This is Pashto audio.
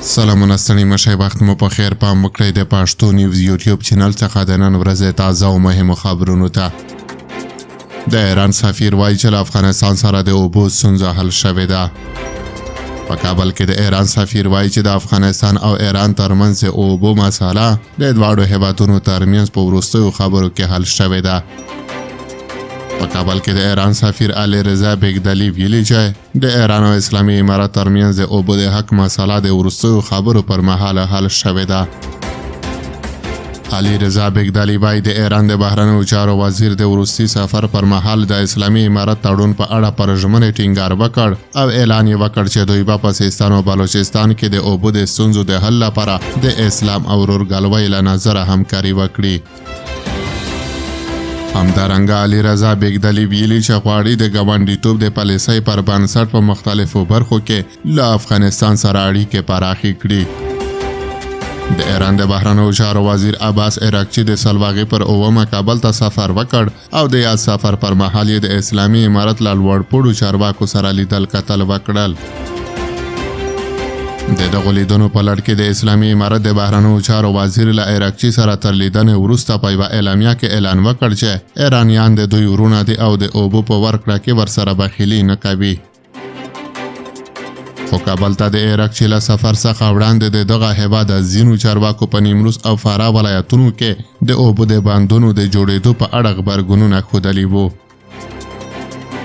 سلامونه ستړي مشئ، وخت مو په خیر. پام وکړئ د پښتو نیوز یوټیوب چینل څخه د نن ورځې تازه او مهمو خبرونو ته. د ایران سفیر وایي چې له افغانستان سره د اوبو ستونزه حل شوې ده. په کابل کې د ایران سفیر وایي چې د افغانستان او ایران ترمنځ د اوبو مسله د دواړو هیوادونو ترمنځ په وروستیو خبرو کې حل شوې ده. په کابل کې د ایران سفیر علی رضا بیگدلی ویلي چې د ایران او اسلامي امارت ترمنځ د اوبو د حق مسله د وروستیو خبرو پر مهال حل شوې ده. علی رضا بیگدلی وایي د ایران د بهرنیو چارو وزیر د وروستي سفر پر مهال د اسلامي امارت تړون په اړه پر ژمنې ټینګار وکړ او اعلان یې وکړ چې دوی به په سیستان او بلوچستان کې د اوبو د ستونزو د حل لپاره د اسلام او ورورګلوۍ له نظره همکاري وکړي. همدارنګه علی رضا بیگدلی ویلي چې غواړي د ګاونډیتوب د پالیسۍ پر بنسټ په مختلفو برخو کې له افغانستان سره اړیکې پراخې کړي. د ایران د بهرنیو چارو وزیر عباس عراقچي د سلواغې پر 9 کابل ته سفر وکړ او د یاد سفر پر مهال یې د اسلامي امارت له لوړپوړو چارواکو سره لیدل کتل وکړل. د دغو لیدنو په لړ کې د اسلامي امارت د بهرنیو چارو وزیر له عراقچي سره تر لیدنې وروسته په یوه اعلامیه کې اعلان وکړ چې ایرانیان د دوی ورونه دي او د اوبو په ورکړه کې ورسره بخیلي نه کوي. خو کابل ته د عراقچي له سفر څخه وړاندې د دغه هیواد ځینو چارواکو په نیمروز او فراه ولایتونو کې د اوبو د بندونو د جوړېدو په اړه غبرګونونه ښودلي وو.